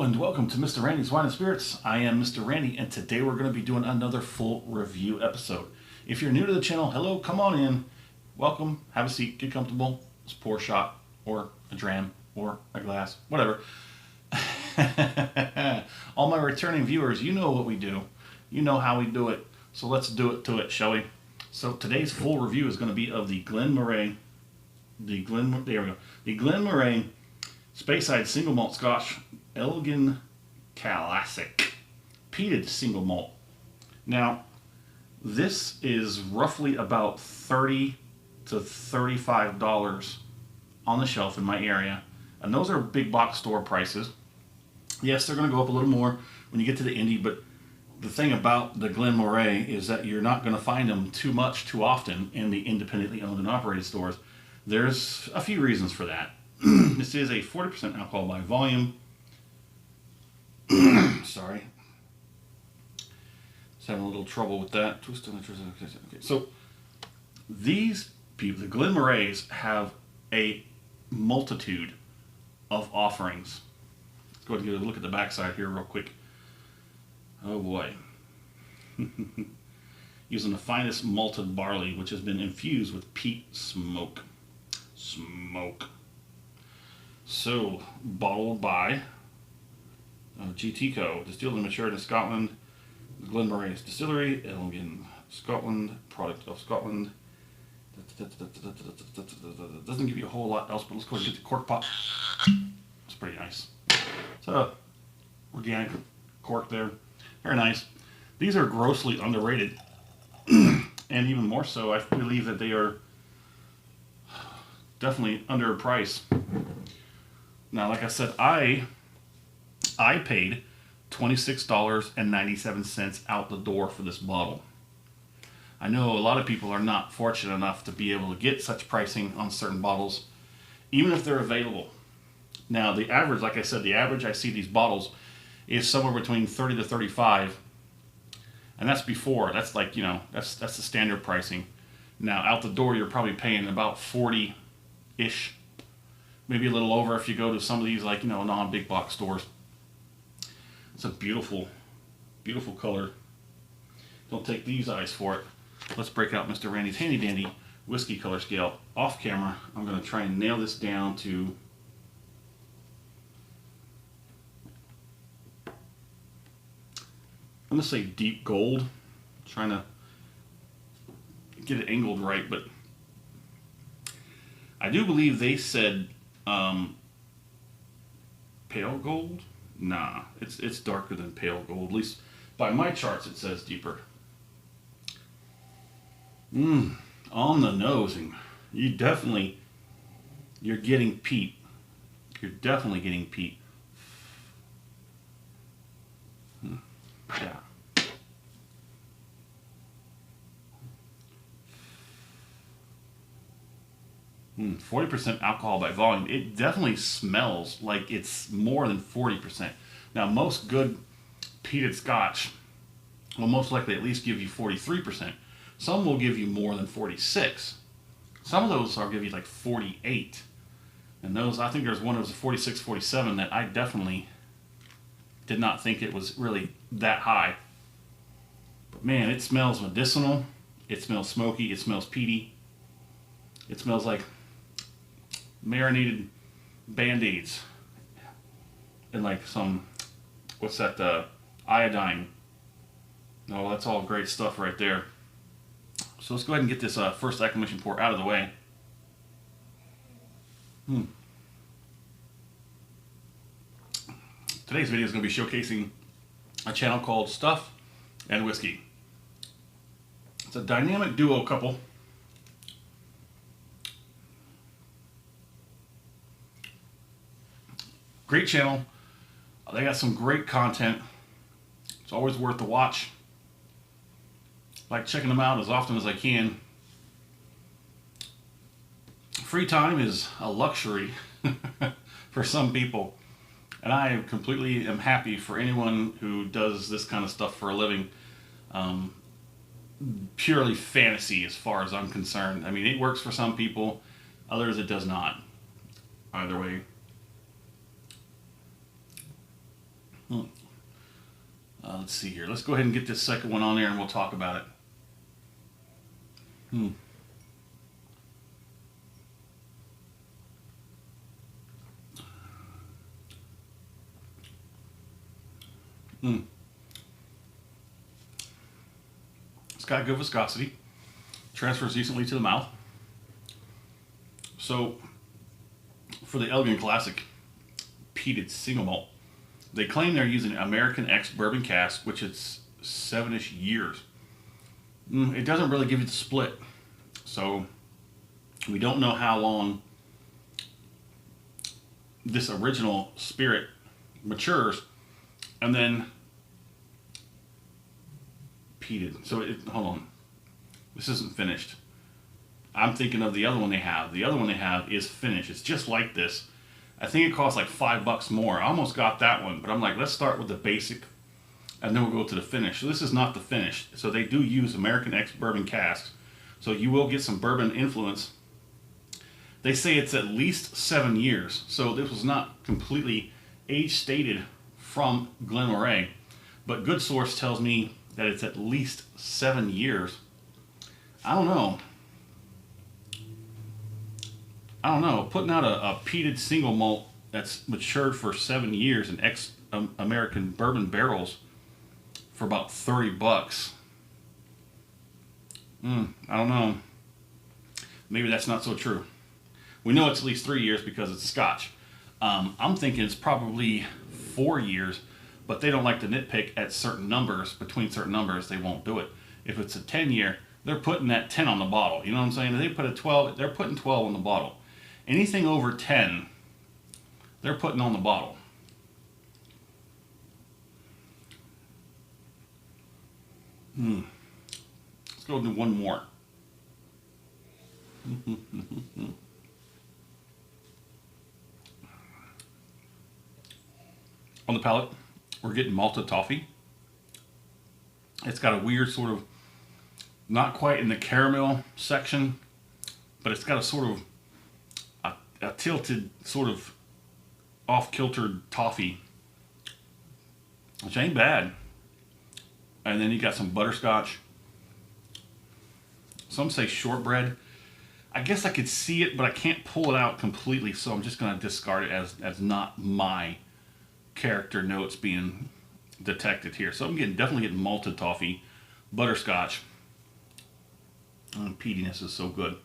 and welcome to Mr. Randy's Wine and Spirits. I am Mr. Randy, and today we're going to be doing another full review episode. If you're new to the channel, hello, come on in. Welcome, have a seat, get comfortable. Let's pour a shot, or a dram, or a glass, whatever. All my returning viewers, you know what we do. You know how we do it. So let's do it to it, shall we? So today's full review is going to be of the Glen Moray. There we go. The Glen Moray Speyside Single Malt Scotch Elgin Classic Peated Single Malt. Now, this is roughly about $30 to $35 on the shelf in my area, and those are big box store prices. Yes, they're going to go up a little more when you get to the indie, but the thing about the Glen Moray is that you're not going to find them too often in the independently owned and operated stores. There's a few reasons for that. This is a 40% alcohol by volume. Sorry. Just having a little trouble with that. Okay. So these people, the Glen Morays, have a multitude of offerings. Let's go ahead and get a look at the backside here real quick. Oh boy. Using the finest malted barley, which has been infused with peat smoke. So, bottled by GT Co. Distilled and matured in Scotland. Glen Moray's Distillery, Elgin, Scotland. Product of Scotland. Doesn't give you a whole lot else, but let's go ahead and get the cork pop. It's pretty nice. So, organic cork there. Very nice. These are grossly underrated. And even more so, I believe that they are definitely underpriced. Now, like I said, I paid $26.97 out the door for this bottle. I know a lot of people are not fortunate enough to be able to get such pricing on certain bottles, even if they're available. Now, the average, like I said, the average I see these bottles is somewhere between 30 to 35, and that's before. That's like, you know, that's the standard pricing. Now, out the door, you're probably paying about 40-ish. Maybe a little over if you go to some of these, like, you know, non-big box stores. It's a beautiful, beautiful color. Don't take these eyes for it. Let's break out Mr. Randy's handy dandy whiskey color scale. Off camera, I'm going to try and nail this down to I'm going to say deep gold. Trying to get it angled right, but I do believe they said pale gold. Nah, it's darker than pale gold. At least by my charts it says deeper. On the nose, and you're getting peat. You're definitely getting peat. Yeah. 40% alcohol by volume. It definitely smells like it's more than 40%. Now, most good peated Scotch will most likely at least give you 43%. Some will give you more than 46. Some of those will give you like 48. And those, I think there's one that was a 46, 47 that I definitely did not think it was really that high. But man, it smells medicinal. It smells smoky. It smells peaty. It smells like marinated Band-Aids and like some, what's that, iodine. No, that's all great stuff right there. So let's go ahead and get this first acclimation pour out of the way. Today's video is going to be showcasing a channel called Stuff and Whiskey. It's a dynamic duo couple. Great channel. They got some great content. It's always worth the watch. I like checking them out as often as I can. Free time is a luxury for some people, and I completely am happy for anyone who does this kind of stuff for a living. Purely fantasy as far as I'm concerned. I mean, it works for some people, others it does not. Either way. Let's see here. Let's go ahead and get this second one on there and we'll talk about it. It's got good viscosity. Transfers decently to the mouth. So, for the Elgin Classic Peated Single Malt, they claim they're using American X bourbon cask, which is 7-ish years. It doesn't really give you the split. So, we don't know how long this original spirit matures and then peated. So, hold on. This isn't finished. I'm thinking of the other one they have. The other one they have is finished. It's just like this. I think it costs like $5 more. I almost got that one, but I'm like, let's start with the basic and then we'll go to the finish. So this is not the finish. So they do use American X bourbon casks. So you will get some bourbon influence. They say it's at least 7 years. So this was not completely age stated from Glen Moray, but Good Source tells me that it's at least 7 years. I don't know. Putting out a peated single malt that's matured for 7 years in American bourbon barrels for about $30. I don't know. Maybe that's not so true. We know it's at least 3 years because it's Scotch. I'm thinking it's probably 4 years, but they don't like to nitpick at certain numbers. Between certain numbers, they won't do it. If it's a 10-year, they're putting that 10 on the bottle. You know what I'm saying? If they put a 12, they're putting 12 on the bottle. Anything over 10, they're putting on the bottle. Let's go do one more. On the palate, we're getting malted toffee. It's got a weird sort of, not quite in the caramel section, but it's got a sort of a tilted sort of off-kiltered toffee, which ain't bad. And then you got some butterscotch. Some say shortbread. I guess I could see it, but I can't pull it out completely, so I'm just going to discard it as not my character notes being detected here. So I'm definitely getting malted toffee, butterscotch. Peatiness is so good.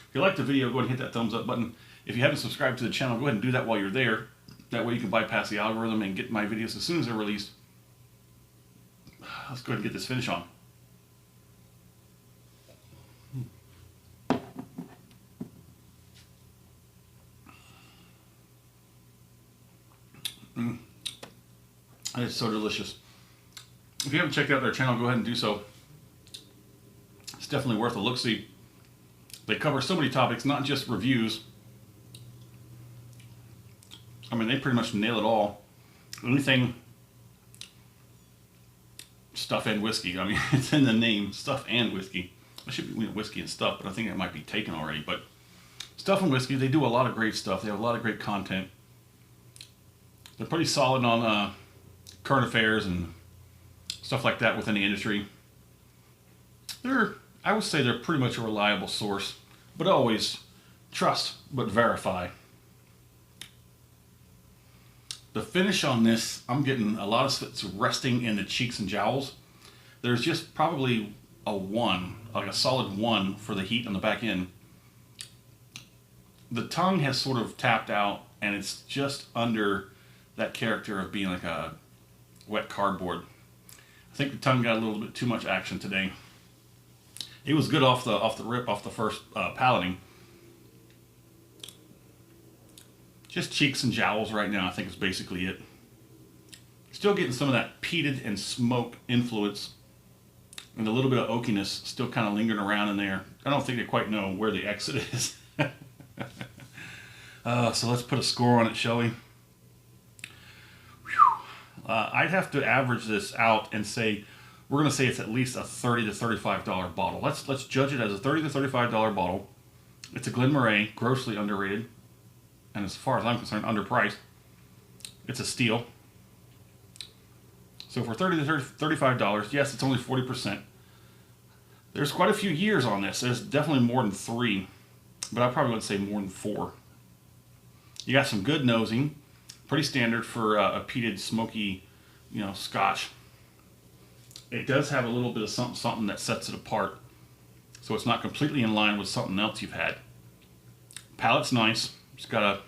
If you like the video, go ahead and hit that thumbs up button. If you haven't subscribed to the channel, go ahead and do that while you're there. That way you can bypass the algorithm and get my videos as soon as they're released. Let's go ahead and get this finish on. It's so delicious. If you haven't checked out their channel, go ahead and do so. It's definitely worth a look-see. They cover so many topics, not just reviews. I mean, they pretty much nail it all. Anything, stuff and whiskey. I mean, it's in the name, stuff and whiskey. I should be whiskey and stuff, but I think it might be taken already. But stuff and whiskey, they do a lot of great stuff. They have a lot of great content. They're pretty solid on current affairs and stuff like that within the industry. I would say they're pretty much a reliable source, but always trust but verify. The finish on this, I'm getting a lot of it's resting in the cheeks and jowls. There's just probably a 1, like a solid 1 for the heat on the back end. The tongue has sort of tapped out and it's just under that character of being like a wet cardboard. I think the tongue got a little bit too much action today. It was good off the rip, off the first palating. Just cheeks and jowls right now, I think is basically it. Still getting some of that peated and smoke influence, and a little bit of oakiness still kind of lingering around in there. I don't think they quite know where the exit is. So let's put a score on it, shall we? I'd have to average this out and say, we're going to say it's at least a $30 to $35 bottle. Let's judge it as a $30 to $35 bottle. It's a Glen Moray, grossly underrated, and as far as I'm concerned, underpriced. It's a steal. So for $30 to $35, yes, it's only 40%. There's quite a few years on this. There's definitely more than 3, but I probably would say more than 4. You got some good nosing, pretty standard for a peated, smoky, Scotch. It does have a little bit of something that sets it apart, so it's not completely in line with something else you've had. Palate's nice. It's got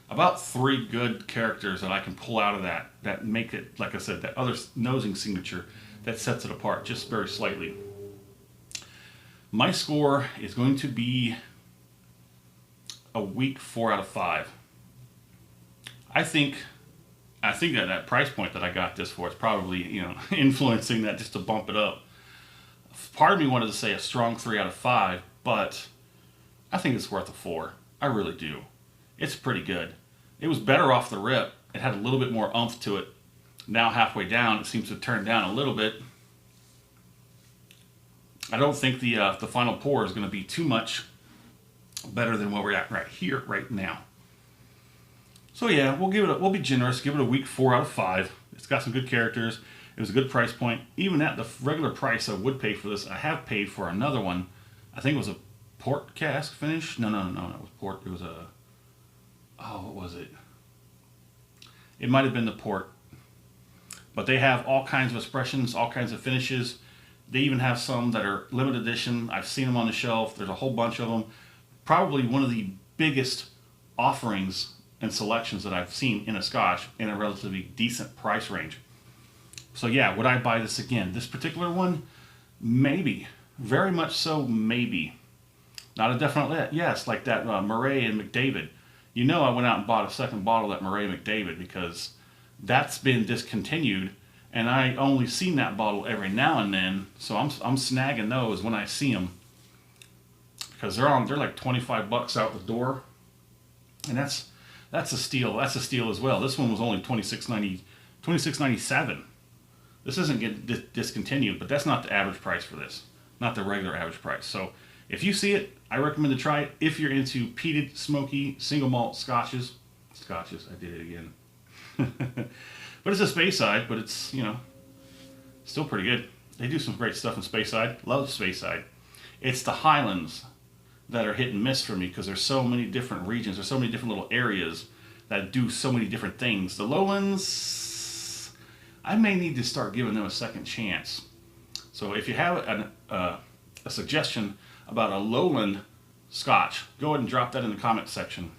about 3 good characters that I can pull out of that make it, like I said, that other nosing signature that sets it apart just very slightly. My score is going to be a weak 4 out of 5. I think that price point that I got this for is probably, influencing that just to bump it up. Part of me wanted to say a strong 3 out of 5, but I think it's worth a 4. I really do. It's pretty good. It was better off the rip. It had a little bit more oomph to it. Now halfway down, it seems to turn down a little bit. I don't think the final pour is going to be too much better than where we're at right here, right now. So yeah, we'll be generous. Give it a weak 4 out of 5. It's got some good characters. It was a good price point. Even at the regular price I would pay for this, I have paid for another one. I think it was a port cask finish. No, it was port. It was what was it? It might have been the port. But they have all kinds of expressions, all kinds of finishes. They even have some that are limited edition. I've seen them on the shelf. There's a whole bunch of them. Probably one of the biggest offerings and selections that I've seen in a Scotch in a relatively decent price range. So yeah, would I buy this again? This particular one, maybe. Very much so, maybe. Not a definite yes, like that Moray and McDavid. I went out and bought a second bottle of that Moray McDavid because that's been discontinued, and I only seen that bottle every now and then, so I'm snagging those when I see them because they're like $25 out the door, and that's a steal. That's a steal as well. This one was only $26.97. This isn't getting discontinued, but that's not the average price for this, not the regular average price. So if you see it, I recommend to try it if you're into peated, smoky, single malt scotches. I did it again. But it's a Speyside, but it's, still pretty good. They do some great stuff in Speyside. Love Speyside. It's the Highlands that are hit and miss for me because there's so many different regions. There's so many different little areas that do so many different things. The Lowlands, I may need to start giving them a second chance. So if you have a suggestion about a lowland Scotch, go ahead and drop that in the comment section.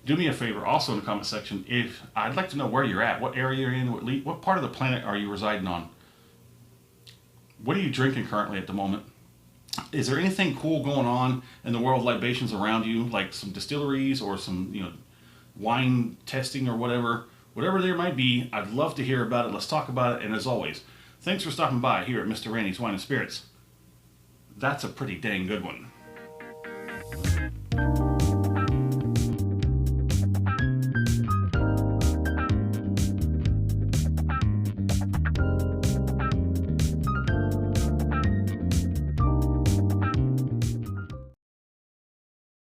Do me a favor also in the comment section, if I'd like to know where you're at, what area you're in, what part of the planet are you residing on? What are you drinking currently at the moment? Is there anything cool going on in the world of libations around you, like some distilleries or some wine testing or whatever there might be? I'd love to hear about it. Let's talk about it. And as always, thanks for stopping by here at Mr. Randy's Wine and Spirits. That's a pretty dang good one.